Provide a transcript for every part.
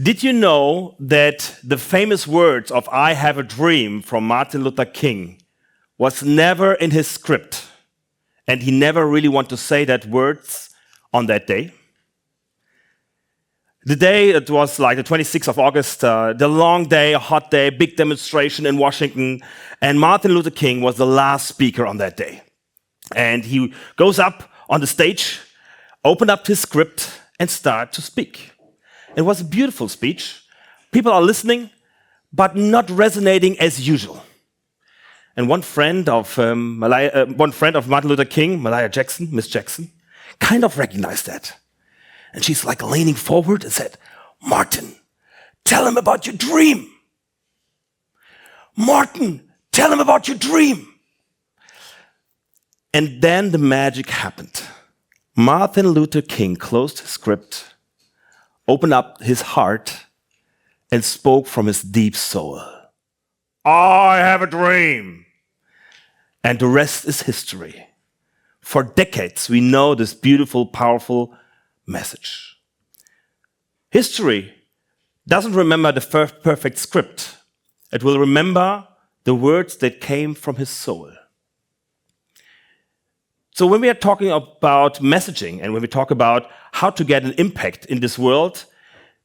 Did you know that the famous words of I have a dream from Martin Luther King was never in his script, and he never really wanted to say that words on that day? The day, it was like the 26th of August, the long day, a hot day, big demonstration in Washington, and Martin Luther King was the last speaker on that day. And he goes up on the stage, opened up his script, and started to speak. It was a beautiful speech. People are listening, but not resonating as usual. And one friend of Martin Luther King, Miss Jackson, kind of recognized that. And she's like leaning forward and said, "Martin, tell him about your dream. Martin, tell him about your dream." And then the magic happened. Martin Luther King closed his script, opened up his heart, and spoke from his deep soul. "I have a dream." And the rest is history. For decades, we know this beautiful, powerful message. History doesn't remember the perfect script. It will remember the words that came from his soul. So when we are talking about messaging and when we talk about how to get an impact in this world,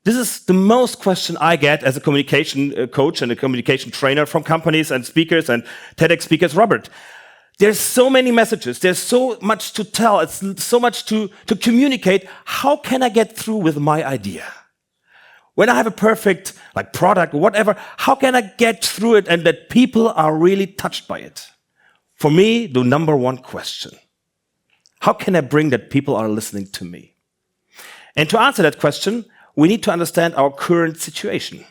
this is the most question I get as a communication coach and a communication trainer from companies and speakers and TEDx speakers. Robert, there's so many messages. There's so much to tell. It's so much to communicate. How can I get through with my idea? When I have a perfect product or whatever, how can I get through it and that people are really touched by it? For me, the number one question. How can I bring that people are listening to me? And to answer that question, we need to understand our current situation.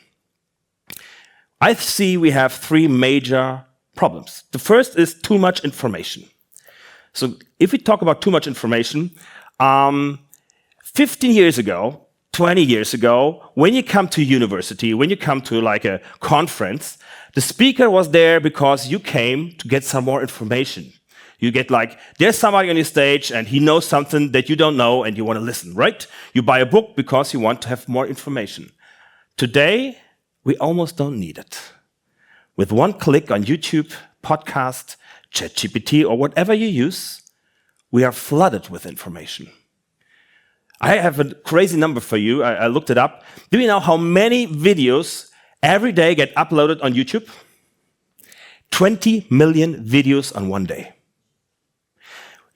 I see we have three major problems. The first is too much information. So if we talk about too much information, 15 years ago, 20 years ago, when you come to university, when you come to a conference, the speaker was there because you came to get some more information. You get there's somebody on your stage and he knows something that you don't know and you want to listen, right? You buy a book because you want to have more information. Today, we almost don't need it. With one click on YouTube, podcast, ChatGPT, or whatever you use, we are flooded with information. I have a crazy number for you. I looked it up. Do you know how many videos every day get uploaded on YouTube? 20 million videos on one day.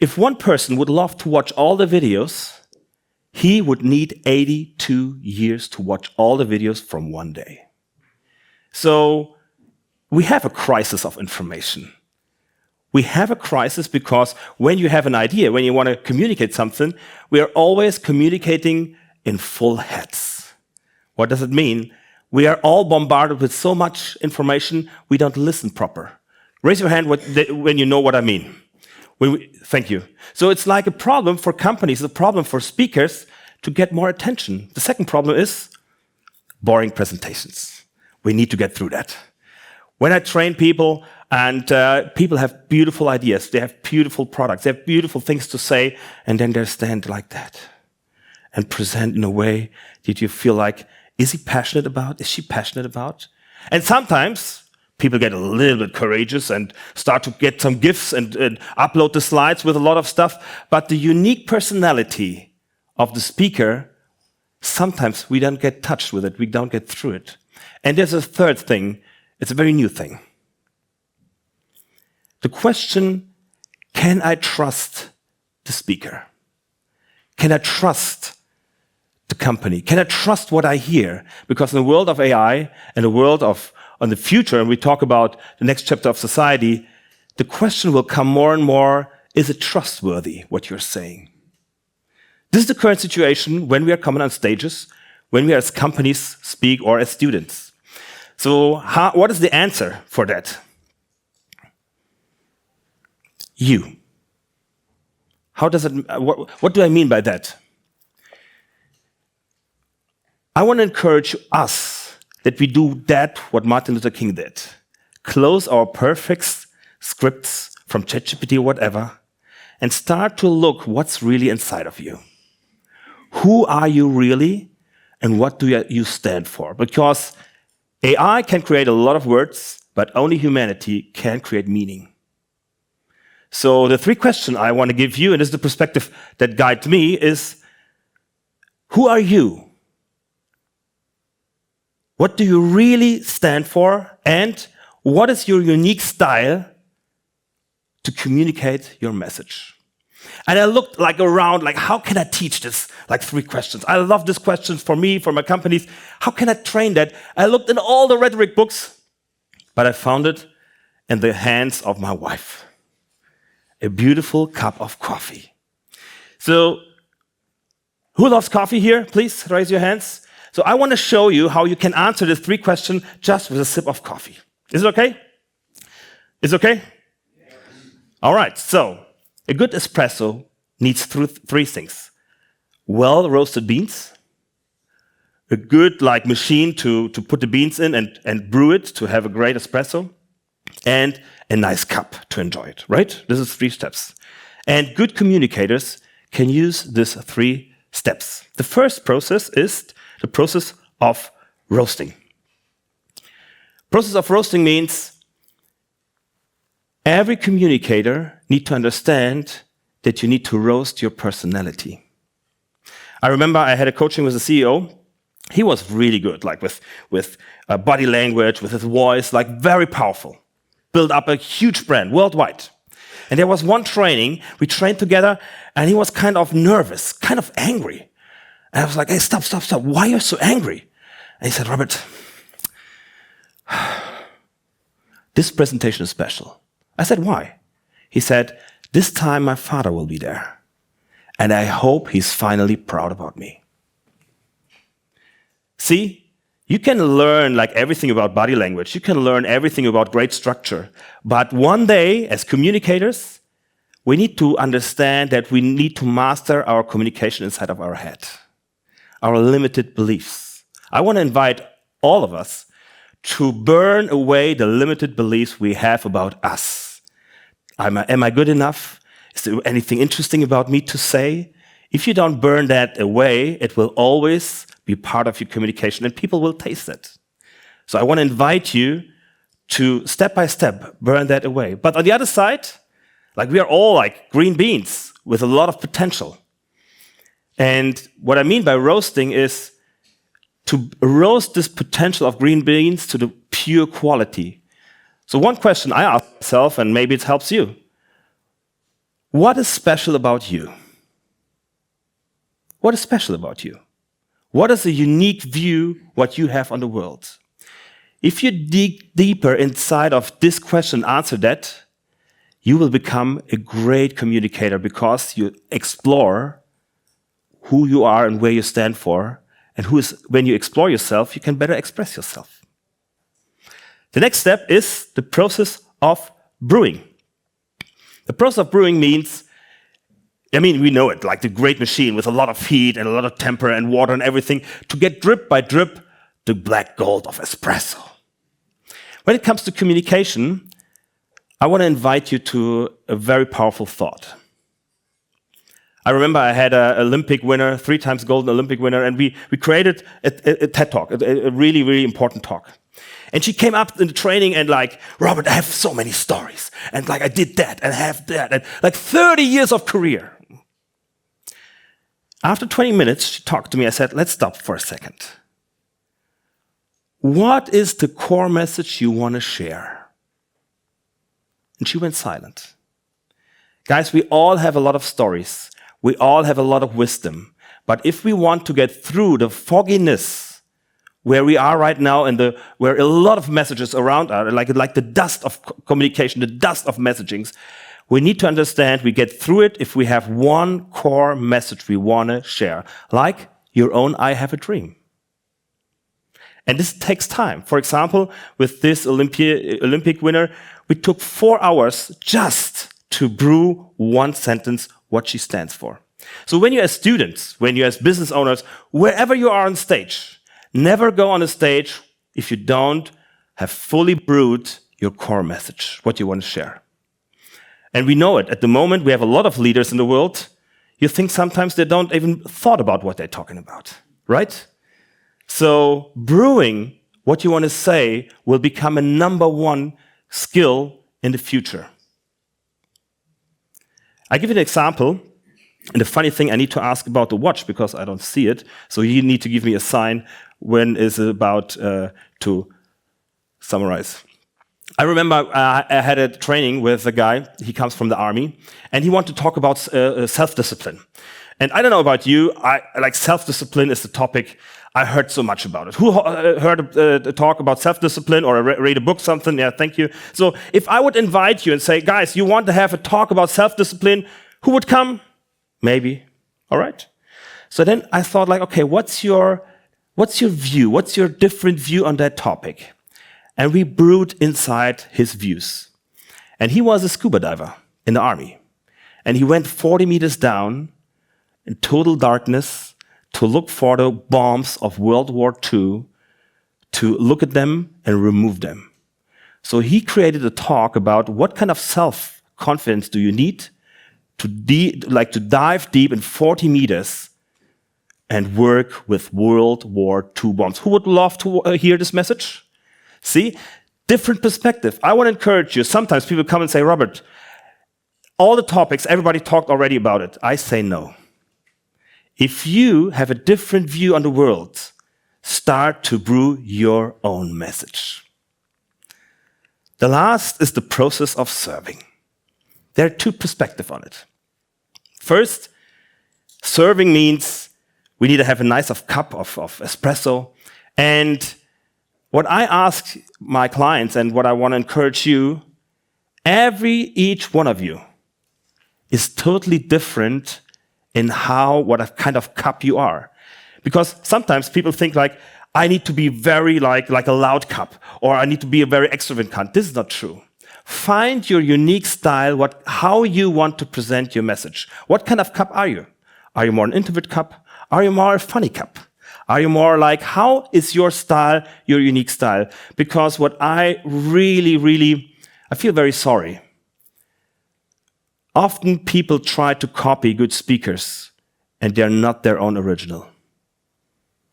If one person would love to watch all the videos, he would need 82 years to watch all the videos from one day. So we have a crisis of information. We have a crisis because when you have an idea, when you want to communicate something, we are always communicating in full heads. What does it mean? We are all bombarded with so much information, we don't listen proper. Raise your hand when you know what I mean. Thank you. So it's like a problem for companies, a problem for speakers to get more attention. The second problem is boring presentations. We need to get through that. When I train people and people have beautiful ideas, they have beautiful products, they have beautiful things to say, and then they stand like that and present in a way that you feel like, is he passionate about? Is she passionate about? And sometimes people get a little bit courageous and start to get some gifts and upload the slides with a lot of stuff. But the unique personality of the speaker, sometimes we don't get touched with it. We don't get through it. And there's a third thing. It's a very new thing. The question, can I trust the speaker? Can I trust the company? Can I trust what I hear? Because in the world of AI and the world of on the future, and we talk about the next chapter of society, the question will come more and more, is it trustworthy, what you're saying? This is the current situation when we are coming on stages, when we as companies speak or as students. So what is the answer for that? You. What do I mean by that? I want to encourage us that we do that what Martin Luther King did. Close our perfect scripts from ChatGPT or whatever and start to look what's really inside of you. Who are you really? and what do you stand for? Because AI can create a lot of words, but only humanity can create meaning. So the 3 questions I want to give you, and this is the perspective that guides me, is who are you? What do you really stand for? And what is your unique style to communicate your message? And I looked around, how can I teach this? 3 questions. I love these questions for me, for my companies. How can I train that? I looked in all the rhetoric books, but I found it in the hands of my wife. A beautiful cup of coffee. So, who loves coffee here? Please raise your hands. So I want to show you how you can answer these 3 questions just with a sip of coffee. Is it okay? Is it okay? All right, so a good espresso needs 3 things. Well-roasted beans, a good machine to put the beans in and brew it to have a great espresso, and a nice cup to enjoy it, right? This is 3 steps. And good communicators can use these 3 steps. The first process is the process of roasting. Process of roasting means every communicator needs to understand that you need to roast your personality. I remember I had a coaching with a CEO. He was really good, with body language, with his voice, very powerful. Built up a huge brand worldwide. And there was one training, we trained together, and he was kind of nervous, kind of angry. And I was like, hey, stop. Why are you so angry? And he said, Robert, this presentation is special. I said, why? He said, this time my father will be there. And I hope he's finally proud about me. See, you can learn everything about body language. You can learn everything about great structure. But one day, as communicators, we need to understand that we need to master our communication inside of our head. Our limited beliefs. I want to invite all of us to burn away the limited beliefs we have about us. Am I good enough? Is there anything interesting about me to say? If you don't burn that away, it will always be part of your communication and people will taste it. So I want to invite you to step by step burn that away. But on the other side, we are all green beans with a lot of potential. And what I mean by roasting is to roast this potential of green beans to the pure quality. So one question I ask myself, and maybe it helps you. What is special about you? What is special about you? What is a unique view what you have on the world? If you dig deeper inside of this question, answer that, you will become a great communicator because you explore who you are and where you stand for, and when you explore yourself, you can better express yourself. The next step is the process of brewing. The process of brewing means, we know it, the great machine with a lot of heat and a lot of temper and water and everything to get drip by drip the black gold of espresso. When it comes to communication, I want to invite you to a very powerful thought. I remember I had an Olympic winner, 3 times golden Olympic winner, and we created a TED Talk, a really, really important talk. And she came up in the training and Robert, I have so many stories. And I did that and have that. And 30 years of career. After 20 minutes, she talked to me. I said, let's stop for a second. What is the core message you want to share? And she went silent. Guys, we all have a lot of stories. We all have a lot of wisdom. But if we want to get through the fogginess where we are right now and where a lot of messages around are, like the dust of communication, the dust of messagings, we need to understand we get through it if we have one core message we want to share. Like your own I have a dream. And this takes time. For example, with this Olympic winner, we took 4 hours just to brew one sentence what she stands for. So when you're as students, when you're as business owners, wherever you are on stage, never go on a stage if you don't have fully brewed your core message, what you want to share. And we know it. At the moment, we have a lot of leaders in the world. You think sometimes they don't even thought about what they're talking about, right? So brewing what you want to say will become a #1 skill in the future. I give you an example. And the funny thing, I need to ask about the watch because I don't see it. So you need to give me a sign when it's about to summarize. I remember I had a training with a guy. He comes from the army, and he wanted to talk about self-discipline. And I don't know about you, like self-discipline is the topic. I heard so much about it. Who heard a talk about self-discipline or read a book, something? Yeah, thank you. So if I would invite you and say, guys, you want to have a talk about self-discipline, who would come? Maybe. All right. So then I thought, like, okay, what's your view? What's your different view on that topic? And we brewed inside his views. And he was a scuba diver in the army. And he went 40 meters down in total darkness to look for the bombs of World War II, to look at them and remove them. So he created a talk about what kind of self-confidence do you need to dive deep in 40 meters and work with World War II bombs. Who would love to hear this message? See, different perspective. I want to encourage you. Sometimes people come and say, Robert, all the topics, everybody talked already about it. I say no. If you have a different view on the world, start to brew your own message. The last is the process of serving. There are two perspectives on it. First, serving means we need to have a nice cup of espresso. And what I ask my clients and what I want to encourage you, each one of you is totally different in what kind of cup you are. Because sometimes people think like, I need to be very like a loud cup, or I need to be a very extrovert cup. This is not true. Find your unique style, how you want to present your message. What kind of cup are you? Are you more an introvert cup? Are you more a funny cup? Are you more like, how is your style, your unique style? Because what I I feel very sorry. Often people try to copy good speakers, and they're not their own original.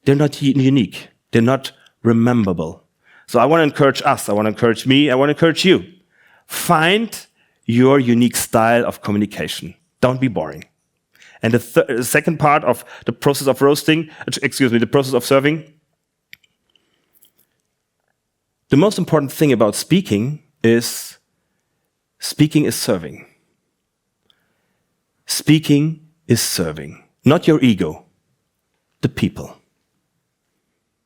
They're not unique. They're not rememberable. So I want to encourage us. I want to encourage me. I want to encourage you. Find your unique style of communication. Don't be boring. And the second part of the process of the process of serving. The most important thing about speaking is serving. Speaking is serving, not your ego, the people.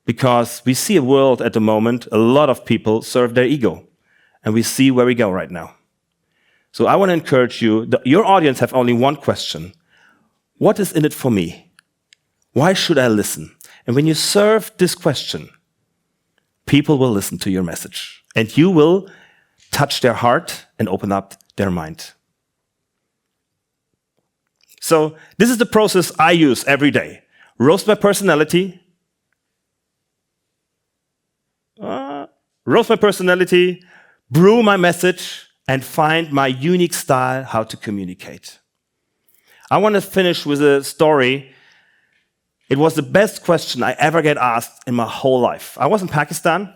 Because we see a world at the moment, a lot of people serve their ego, and we see where we go right now. So I want to encourage you, your audience have only one question. What is in it for me? Why should I listen? And when you serve this question, people will listen to your message, and you will touch their heart and open up their mind. So this is the process I use every day. Roast my personality, brew my message, and find my unique style how to communicate. I want to finish with a story. It was the best question I ever get asked in my whole life. I was in Pakistan,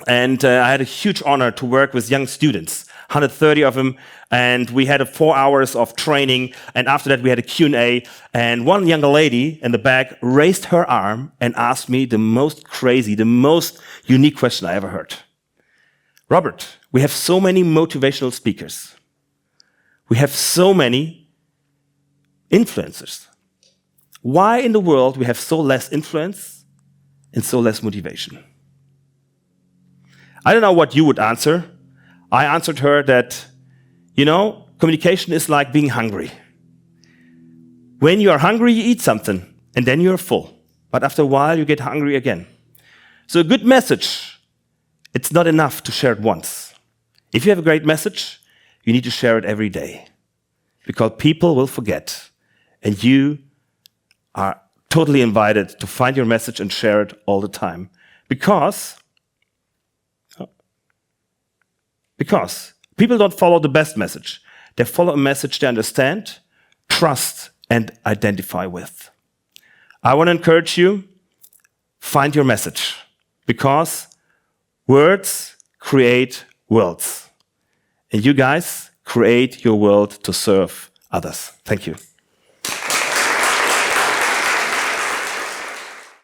and I had a huge honor to work with young students, 130 of them, and we had 4 hours of training, and after that we had a Q&A, and one young lady in the back raised her arm and asked me the most crazy, the most unique question I ever heard. Robert, we have so many motivational speakers. We have so many influencers. Why in the world we have so less influence and so less motivation? I don't know what you would answer. I answered her that, communication is like being hungry. When you are hungry, you eat something, and then you're full. But after a while, you get hungry again. So a good message, it's not enough to share it once. If you have a great message, you need to share it every day. Because people will forget. And you are totally invited to find your message and share it all the time. Because people don't follow the best message. They follow a message they understand, trust, and identify with. I want to encourage you, find your message, because words create worlds. And you guys create your world to serve others. Thank you.